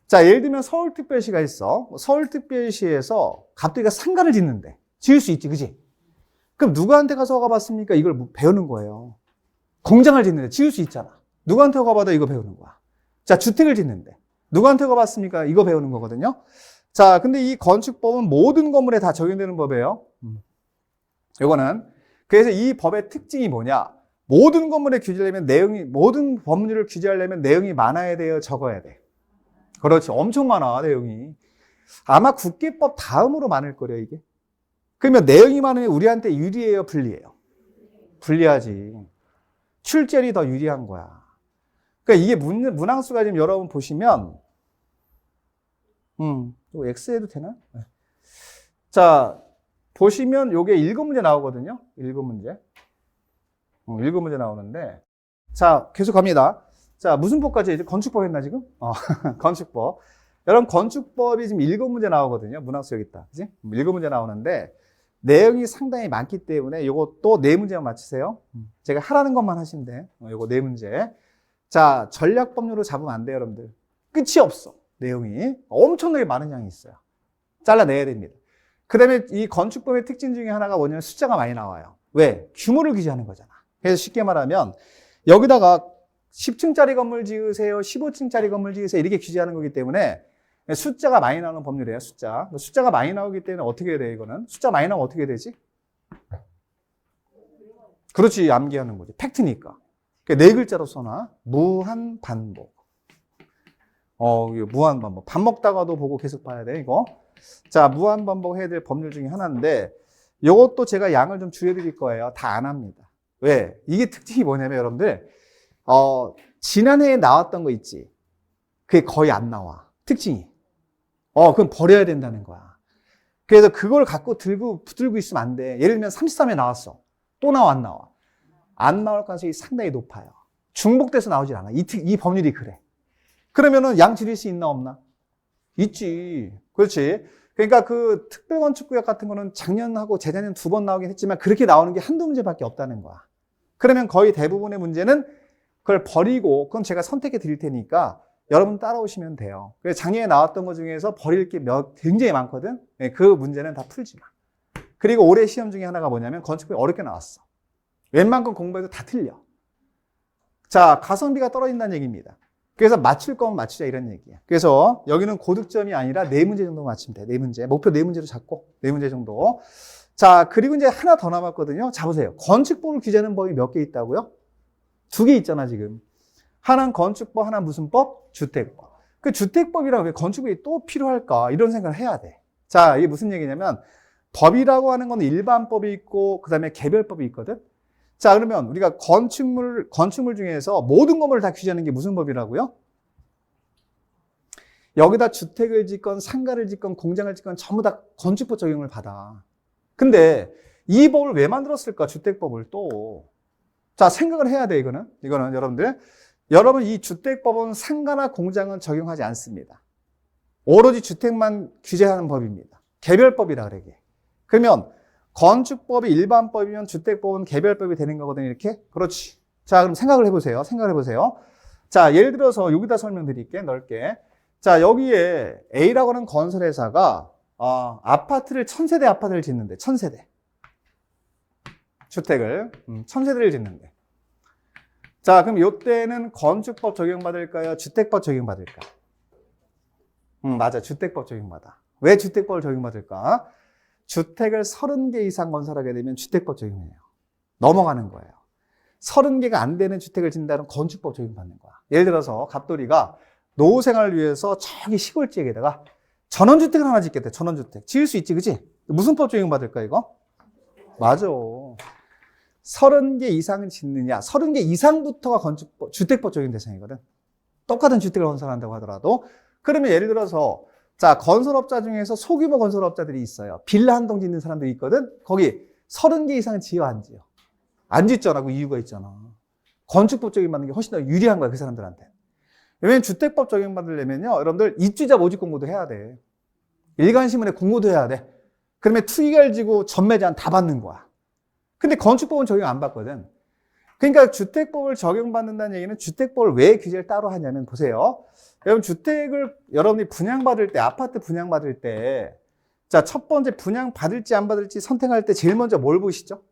자, 예를 들면 서울특별시가 있어. 서울특별시에서 갑자기 상가를 짓는데 지을 수 있지, 그지? 그럼 누구한테 가서 허가 받습니까? 이걸 배우는 거예요. 공장을 짓는데 지을 수 있잖아. 누구한테 허가 받아? 이거 배우는 거야. 자, 주택을 짓는데 누구한테 허가 받습니까? 이거 배우는 거거든요. 자, 근데 이 건축법은 모든 건물에 다 적용되는 법이에요. 이거는 그래서 이 법의 특징이 뭐냐? 모든 건물에 규제하려면 모든 법률을 규제하려면 내용이 많아야 돼요, 적어야 돼. 그렇지. 엄청 많아, 내용이. 아마 국계법 다음으로 많을 거래요, 이게. 그러면 내용이 많으면 우리한테 유리해요, 불리해요? 불리하지. 출제율이 더 유리한 거야. 그러니까 이게 문항수가 지금 여러분 보시면, 이거 X 해도 되나? 네. 자, 보시면 요게 7문제 나오거든요. 7문제. 7문제 나오는데. 자, 계속 갑니다. 자, 무슨 법까지 이제 건축법 했나 지금? 건축법. 여러분, 건축법이 지금 7문제 나오거든요. 문항수 여기 있다. 그지? 7문제 나오는데, 내용이 상당히 많기 때문에 요것도 4문제만 맞추세요. 제가 하라는 것만 하시면 돼. 요거 4문제. 자, 전략법률로 잡으면 안 돼요, 여러분들. 끝이 없어. 내용이. 엄청나게 많은 양이 있어요. 잘라내야 됩니다. 그 다음에 이 건축법의 특징 중에 하나가 뭐냐면 숫자가 많이 나와요. 왜? 규모를 규제하는 거잖아. 그래서 쉽게 말하면 여기다가 10층짜리 건물 지으세요, 15층짜리 건물 지으세요 이렇게 규제하는 거기 때문에 숫자가 많이 나오는 법률이에요. 숫자가 많이 나오기 때문에 어떻게 해야 돼, 이거는? 숫자 많이 나오면 어떻게 되지? 그렇지, 암기하는 거지. 팩트니까. 4글자로 써놔. 무한반복. 무한반복. 밥 먹다가도 보고 계속 봐야 돼, 이거. 자, 무한반복 해야 될 법률 중에 하나인데, 이것도 제가 양을 좀 줄여드릴 거예요. 다 안 합니다. 왜? 이게 특징이 뭐냐면, 여러분들, 지난해에 나왔던 거 있지? 그게 거의 안 나와. 특징이. 그럼 버려야 된다는 거야. 그래서 그걸 갖고 붙들고 있으면 안 돼. 예를 들면 33에 나왔어. 또 나와, 안 나와? 안 나올 가능성이 상당히 높아요. 중복돼서 나오질 않아. 이 법률이 그래. 그러면은 양 줄일 수 있나, 없나? 있지. 그렇지. 그러니까 그 특별건축구역 같은 거는 작년하고 재작년 2번 나오긴 했지만 그렇게 나오는 게 한두 문제밖에 없다는 거야. 그러면 거의 대부분의 문제는 그걸 버리고, 그럼 제가 선택해 드릴 테니까 여러분 따라오시면 돼요. 그래서 작년에 나왔던 것 중에서 버릴 게 굉장히 많거든. 그 문제는 다 풀지 마. 그리고 올해 시험 중에 하나가 뭐냐면 건축법이 어렵게 나왔어. 웬만큼 공부해도 다 틀려. 자, 가성비가 떨어진다는 얘기입니다. 그래서 맞출 거면 맞추자 이런 얘기예요. 그래서 여기는 고득점이 아니라 4문제 정도 맞추면 돼. 4문제. 목표 4문제로 잡고 4문제 정도. 자, 그리고 이제 하나 더 남았거든요. 자, 보세요. 건축법을 규제하는 법이 몇 개 있다고요? 2개 있잖아, 지금. 하나는 건축법, 하나는 무슨 법? 주택법. 그 주택법이라고 왜 건축법이 또 필요할까? 이런 생각을 해야 돼. 자, 이게 무슨 얘기냐면 법이라고 하는 건 일반법이 있고 그다음에 개별법이 있거든. 자, 그러면 우리가 건축물 중에서 모든 건물을 다 규제하는 게 무슨 법이라고요? 여기다 주택을 짓건 상가를 짓건 공장을 짓건 전부 다 건축법 적용을 받아. 근데 이 법을 왜 만들었을까? 주택법을 또. 자, 생각을 해야 돼, 이거는 여러분 이 주택법은 상가나 공장은 적용하지 않습니다. 오로지 주택만 규제하는 법입니다. 개별법이라 그래, 이게. 그러면 건축법이 일반법이면 주택법은 개별법이 되는 거거든요, 이렇게. 그렇지. 자, 그럼 생각을 해보세요. 자, 예를 들어서 여기다 설명드릴게, 넓게. 자, 여기에 A라고 하는 건설회사가 아파트를 1000세대 아파트를 짓는데, 1000세대. 주택을 1000세대를 짓는데. 자, 그럼 이때는 건축법 적용받을까요? 주택법 적용받을까? 맞아. 주택법 적용받아. 왜 주택법을 적용받을까? 주택을 30개 이상 건설하게 되면 주택법 적용해요. 넘어가는 거예요. 30개가 안 되는 주택을 짓는다면 건축법 적용받는 거야. 예를 들어서 갑돌이가 노후 생활을 위해서 저기 시골 지역에다가 전원주택을 하나 짓겠대. 전원주택. 지을 수 있지, 그치? 무슨 법 적용받을까, 이거? 맞아. 30개 이상은 짓느냐. 30개 이상부터가 주택법 적용 대상이거든. 똑같은 주택을 건설한다고 하더라도. 그러면 예를 들어서 자, 건설업자 중에서 소규모 건설업자들이 있어요. 빌라 한 동 짓는 사람들이 있거든. 거기 30개 이상은 지어 안 지어. 안 짓잖아. 그 이유가 있잖아. 건축법 적용받는 게 훨씬 더 유리한 거야, 그 사람들한테. 왜냐면 주택법 적용받으려면요, 여러분들 입주자 모집 공고도 해야 돼. 일간신문에 공고도 해야 돼. 그러면 투기가를 지고 전매 제한 다 받는 거야. 근데 건축법은 적용 안 받거든. 그러니까 주택법을 적용받는다는 얘기는 주택법을 왜 규제를 따로 하냐면 보세요. 여러분 주택을 여러분이 분양받을 때, 아파트 분양받을 때, 자, 첫 번째 분양받을지 안 받을지 선택할 때 제일 먼저 뭘 보시죠?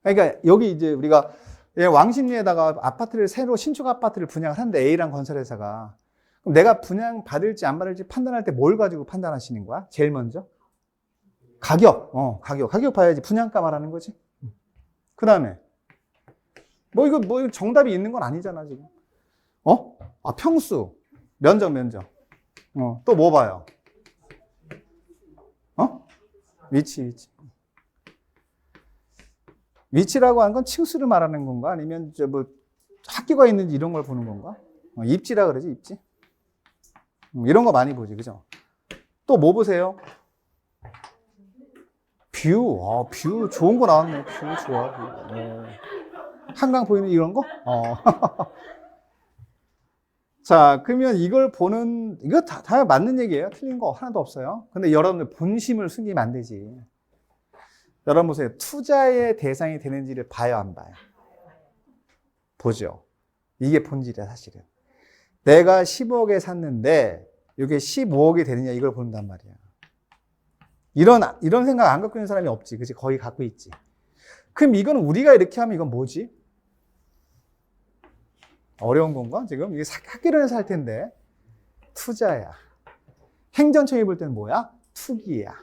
그러니까 여기 이제 우리가 왕십리에다가 아파트를 새로 신축 아파트를 분양을 하는데 A랑 건설회사가 그럼 내가 분양받을지 안 받을지 판단할 때 뭘 가지고 판단하시는 거야? 제일 먼저? 가격. 가격 봐야지. 분양가 말하는 거지. 그 다음에 이거 정답이 있는 건 아니잖아, 지금. 평수. 면적. 또 뭐 봐요? 위치. 위치라고 하는 건 층수를 말하는 건가? 아니면 학교가 있는지 이런 걸 보는 건가? 입지라 그러지, 입지. 이런 거 많이 보지, 그죠? 또 뭐 보세요? 뷰 좋은 거 나왔네. 뷰 좋아. 한강 보이는 이런 거? 자, 그러면 이걸 보는, 이거 다 맞는 얘기예요. 틀린 거 하나도 없어요. 근데 여러분들 본심을 숨기면 안 되지. 여러분 보세요. 투자의 대상이 되는지를 봐요, 안 봐요? 보죠. 이게 본질이야, 사실은. 내가 10억에 샀는데 이게 15억이 되느냐 이걸 본단 말이야. 이런 생각 안 갖고 있는 사람이 없지. 그치? 거의 갖고 있지. 그럼 이건 우리가 이렇게 하면 이건 뭐지? 어려운 건가? 지금 이게 학기론에서 할 텐데. 투자야. 행정청이 볼 때는 뭐야? 투기야.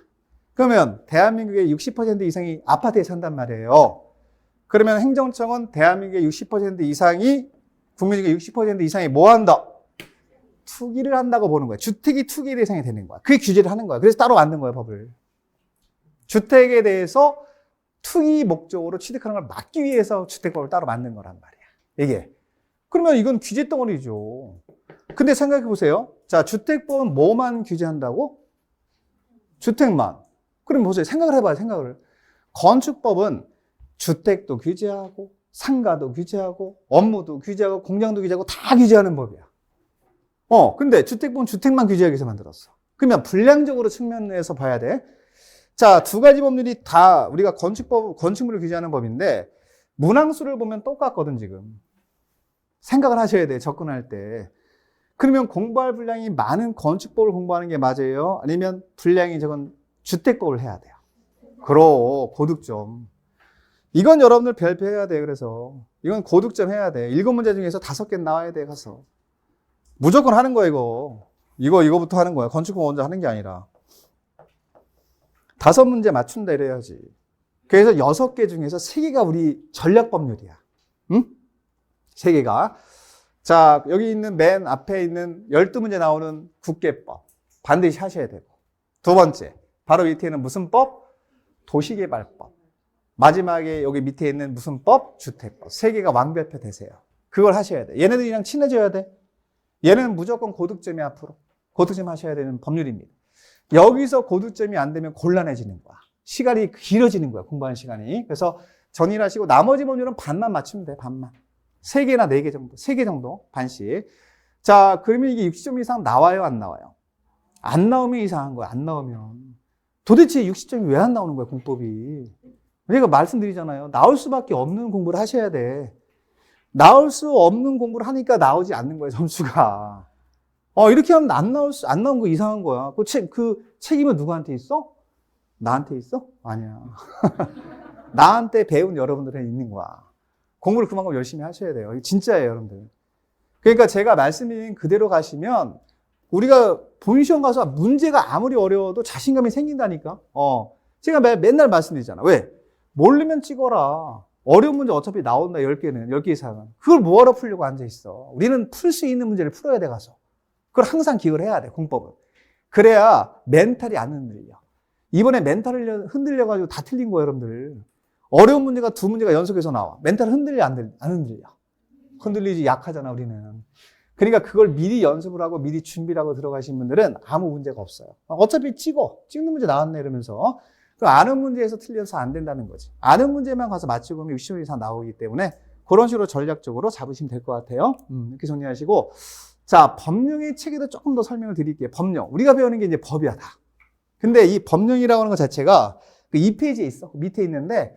그러면 대한민국의 60% 이상이 아파트에 산단 말이에요. 그러면 행정청은 대한민국의 60% 이상이, 국민 중에 60% 이상이 뭐 한다? 투기를 한다고 보는 거야. 주택이 투기 대상이 되는 거야. 그게 규제를 하는 거야. 그래서 따로 만든 거야, 법을. 주택에 대해서 투기 목적으로 취득하는 걸 막기 위해서 주택법을 따로 만든 거란 말이야. 이게. 그러면 이건 규제 덩어리죠. 근데 생각해 보세요. 자, 주택법은 뭐만 규제한다고? 주택만. 그럼 보세요. 생각을 해봐요, 생각을. 건축법은 주택도 규제하고, 상가도 규제하고, 업무도 규제하고, 공장도 규제하고, 다 규제하는 법이야. 근데 주택법은 주택만 규제하기 위해서 만들었어. 그러면 분량적으로 측면에서 봐야 돼. 자, 두 가지 법률이 다 우리가 건축물을 규제하는 법인데, 문항수를 보면 똑같거든, 지금. 생각을 하셔야 돼, 접근할 때. 그러면 공부할 분량이 많은 건축법을 공부하는 게 맞아요? 아니면 분량이 적은 주택법을 해야 돼요? 고득점. 이건 여러분들 발표해야 돼. 그래서 이건 고득점 해야 돼. 7문제 중에서 5개 나와야 돼. 가서 무조건 하는 거야. 이거부터 하는 거야. 건축공 먼저 하는 게 아니라 5문제 맞춘다 이래야지. 그래서 6개 중에서 3개가 우리 전략 법률이야. 응? 3개가. 자, 여기 있는 맨 앞에 있는 12문제 나오는 국계법 반드시 하셔야 되고, 두 번째 바로 밑에 있는 무슨 법? 도시개발법. 마지막에 여기 밑에 있는 무슨 법? 주택법. 3개가 완벽히 되세요. 그걸 하셔야 돼. 얘네들이랑 친해져야 돼. 얘는 무조건 고득점이 앞으로 고득점 하셔야 되는 법률입니다. 여기서 고득점이 안 되면 곤란해지는 거야. 시간이 길어지는 거야, 공부하는 시간이. 그래서 정리하시고 나머지 법률은 반만 맞추면 돼. 반만. 3개나 4개 정도, 3개 정도 반씩. 자, 그러면 이게 60점 이상 나와요, 안 나와요? 안 나오면 이상한 거야. 안 나오면 도대체 60점이 왜 안 나오는 거야, 공법이? 우리가 말씀드리잖아요. 나올 수밖에 없는 공부를 하셔야 돼. 나올 수 없는 공부를 하니까 나오지 않는 거예요, 점수가. 이렇게 하면 안 나온 거 이상한 거야. 그 책임은 누구한테 있어? 나한테 있어? 아니야. 나한테 배운 여러분들은 있는 거야. 공부를 그만큼 열심히 하셔야 돼요. 이거 진짜예요, 여러분들. 그러니까 제가 말씀드린 그대로 가시면 우리가 본시험 가서 문제가 아무리 어려워도 자신감이 생긴다니까. 제가 맨날 말씀드리잖아. 왜? 모르면 찍어라. 어려운 문제 어차피 나온다, 10개 이상은. 그걸 뭐하러 풀려고 앉아있어. 우리는 풀 수 있는 문제를 풀어야 돼, 가서. 그걸 항상 기억을 해야 돼, 공법은. 그래야 멘탈이 안 흔들려. 이번에 멘탈을 흔들려가지고 다 틀린 거예요, 여러분들. 어려운 문제가 2문제가 연속해서 나와. 멘탈 흔들려, 안 흔들려? 흔들리지, 약하잖아, 우리는. 그러니까 그걸 미리 연습을 하고 미리 준비를 하고 들어가신 분들은 아무 문제가 없어요. 어차피 찍는 문제 나왔네, 이러면서. 그 아는 문제에서 틀려서 안 된다는 거지. 아는 문제만 가서 맞추고 보면 60점 이상 나오기 때문에 그런 식으로 전략적으로 잡으시면 될 것 같아요. 이렇게 정리하시고. 자, 법령의 책에도 조금 더 설명을 드릴게요. 법령. 우리가 배우는 게 이제 법이야, 다. 근데 이 법령이라고 하는 것 자체가 그 2페이지에 있어. 밑에 있는데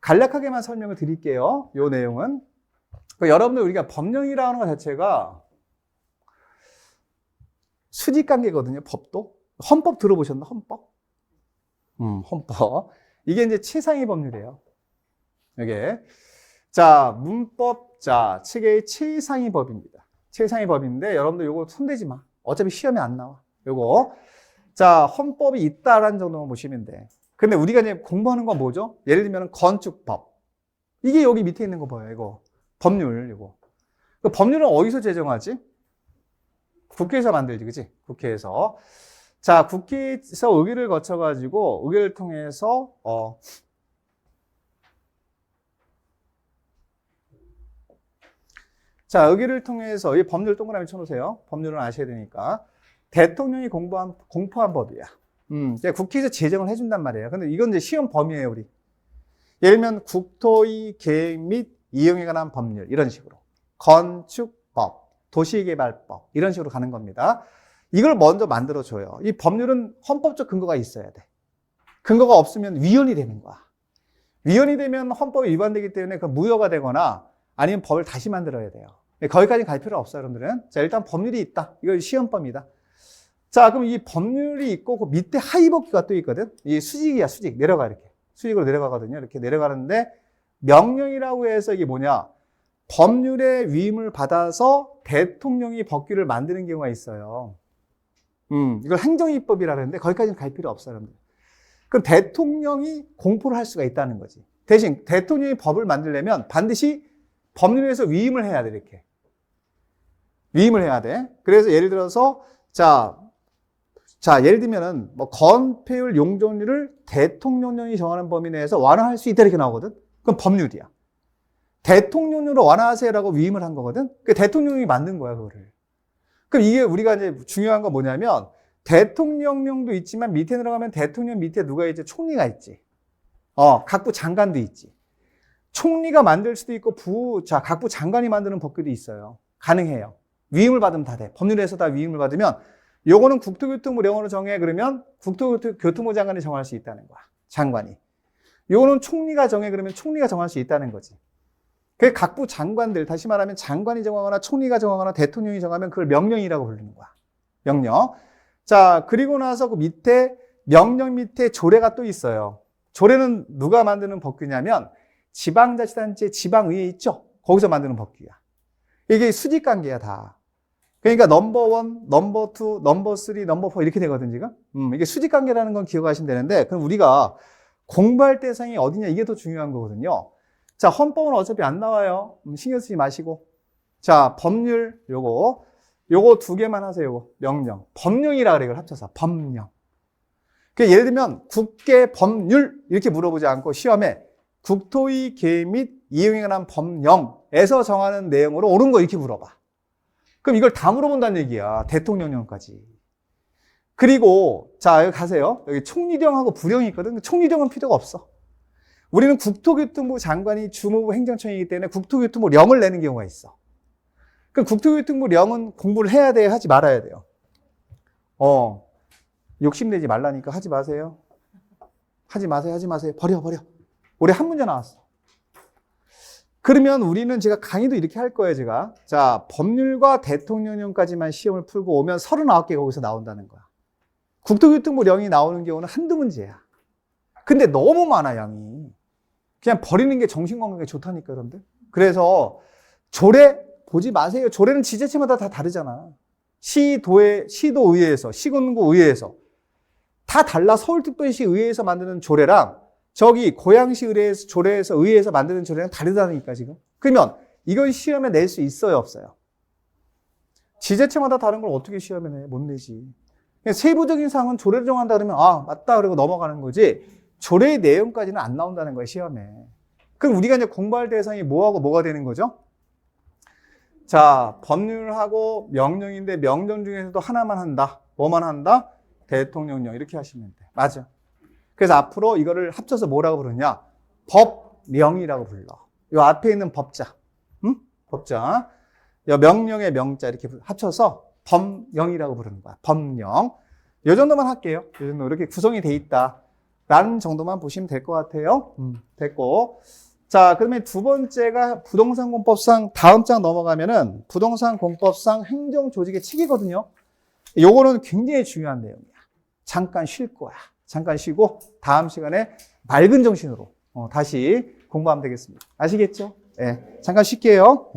간략하게만 설명을 드릴게요. 이 내용은. 여러분들 우리가 법령이라고 하는 것 자체가 수직관계거든요. 법도. 헌법 들어보셨나? 헌법? 헌법. 이게 이제 최상위 법률이에요. 이게. 자, 문법, 책의 최상위 법입니다. 최상위 법인데, 여러분들 요거 손대지 마. 어차피 시험에 안 나와. 요거. 자, 헌법이 있다라는 정도만 보시면 돼. 근데 우리가 이제 공부하는 건 뭐죠? 예를 들면 건축법. 이게 여기 밑에 있는 거 봐요, 이거. 법률, 이거. 그 법률은 어디서 제정하지? 국회에서 만들지, 그치? 국회에서. 자, 국회에서 의결을 거쳐가지고, 의결을 통해서, 자, 의결을 통해서, 이 법률 동그라미 쳐놓으세요. 법률은 아셔야 되니까. 대통령이 공포한 법이야. 국회에서 제정을 해준단 말이에요. 근데 이건 이제 시험 범위예요, 우리. 예를 들면, 국토의 계획 및 이용에 관한 법률, 이런 식으로. 건축법, 도시개발법, 이런 식으로 가는 겁니다. 이걸 먼저 만들어줘요. 이 법률은 헌법적 근거가 있어야 돼. 근거가 없으면 위헌이 되는 거야. 위헌이 되면 헌법이 위반되기 때문에 그 무효가 되거나 아니면 법을 다시 만들어야 돼요. 거기까지 갈 필요 없어요, 여러분들은. 자, 일단 법률이 있다. 이거 시험법이다. 자, 그럼 이 법률이 있고 그 밑에 하위법규가 또 있거든. 이 수직이야, 수직. 내려가, 이렇게. 수직으로 내려가거든요. 이렇게 내려가는데 명령이라고 해서 이게 뭐냐? 법률의 위임을 받아서 대통령이 법규를 만드는 경우가 있어요. 이걸 행정입법이라는데 거기까지는 갈 필요 없어요, 여러분들. 그럼 대통령이 공포를 할 수가 있다는 거지. 대신 대통령이 법을 만들려면 반드시 법률에서 위임을 해야 돼, 이렇게. 위임을 해야 돼. 그래서 예를 들어서, 자, 예를 들면은, 건폐율 용적률을 대통령령이 정하는 범위 내에서 완화할 수 있다, 이렇게 나오거든? 그럼 법률이야. 대통령령으로 완화하세요라고 위임을 한 거거든? 그 대통령이 만든 거야, 그거를. 그럼 이게 우리가 이제 중요한 건 뭐냐면, 대통령령도 있지만 밑에 들어가면 대통령 밑에 누가 있지? 총리가 있지. 각부 장관도 있지. 총리가 만들 수도 있고, 각부 장관이 만드는 법규도 있어요. 가능해요. 위임을 받으면 다 돼. 법률에서 다 위임을 받으면, 요거는 국토교통부령으로 정해, 그러면 국토교통부 장관이 정할 수 있다는 거야. 장관이. 요거는 총리가 정해, 그러면 총리가 정할 수 있다는 거지. 그 각부 장관들, 다시 말하면 장관이 정하거나 총리가 정하거나 대통령이 정하면 그걸 명령이라고 부르는 거야. 명령. 자, 그리고 나서 그 밑에, 명령 밑에 조례가 또 있어요. 조례는 누가 만드는 법규냐면, 지방자치단체 지방의회 있죠? 거기서 만드는 법규야. 이게 수직관계야 다. 그러니까 넘버 1, 넘버 2, 넘버 3, 넘버 4 이렇게 되거든 지금. 이게 수직관계라는 건 기억하시면 되는데 그럼 우리가 공부할 대상이 어디냐 이게 더 중요한 거거든요. 자, 헌법은 어차피 안 나와요. 신경 쓰지 마시고. 자, 법률 요거 두 개만 하세요. 요거 명령. 법령이라 그래 이걸 합쳐서 법령. 그러니까 예를 들면 국계 법률 이렇게 물어보지 않고 시험에 국토의 계획 및 이용에 관한 법령에서 정하는 내용으로 옳은 거 이렇게 물어봐. 그럼 이걸 다 물어본다는 얘기야. 대통령령까지. 그리고 자 여기 가세요. 여기 총리령하고 부령이 있거든. 총리령은 필요가 없어. 우리는 국토교통부 장관이 주무부 행정청이기 때문에 국토교통부령을 내는 경우가 있어. 그럼 국토교통부령은 공부를 해야 돼요? 하지 말아야 돼요? 욕심내지 말라니까 하지 마세요. 하지 마세요. 버려. 올해 한 문제 나왔어. 그러면 우리는 제가 강의도 이렇게 할 거예요, 제가. 자, 법률과 대통령령까지만 시험을 풀고 오면 39개 거기서 나온다는 거야. 국토교통부령이 나오는 경우는 한두 문제야. 근데 너무 많아, 양이. 그냥 버리는 게 정신건강에 좋다니까, 여러분들. 그래서 조례 보지 마세요. 조례는 지자체마다 다 다르잖아. 시도의회에서, 시군구의회에서 다 달라. 서울특별시 의회에서 만드는 조례랑 저기 고양시 조례에서 의회에서 만드는 조례랑 다르다니까 지금. 그러면 이건 시험에 낼 수 있어요, 없어요? 지자체마다 다른 걸 어떻게 시험에 내? 못 내지. 세부적인 사항은 조례를 정한다 그러면 맞다 그러고 넘어가는 거지. 조례의 내용까지는 안 나온다는 거예요, 시험에. 그럼 우리가 이제 공부할 대상이 뭐하고 뭐가 되는 거죠? 자, 법률하고 명령인데 명령 중에서도 하나만 한다. 뭐만 한다? 대통령령. 이렇게 하시면 돼. 맞아. 그래서 앞으로 이거를 합쳐서 뭐라고 부르냐? 법령이라고 불러. 요 앞에 있는 법자. 법자. 요 명령의 명자 이렇게 합쳐서 법령이라고 부르는 거야. 법령. 요 정도만 할게요. 요 정도 이렇게 구성이 돼 있다. 라는 정도만 보시면 될 것 같아요. 됐고. 자, 그러면 두 번째가 부동산공법상 다음 장 넘어가면은 부동산공법상 행정조직의 책이거든요. 요거는 굉장히 중요한 내용이야. 잠깐 쉴 거야. 잠깐 쉬고 다음 시간에 맑은 정신으로 다시 공부하면 되겠습니다. 아시겠죠? 네, 잠깐 쉴게요.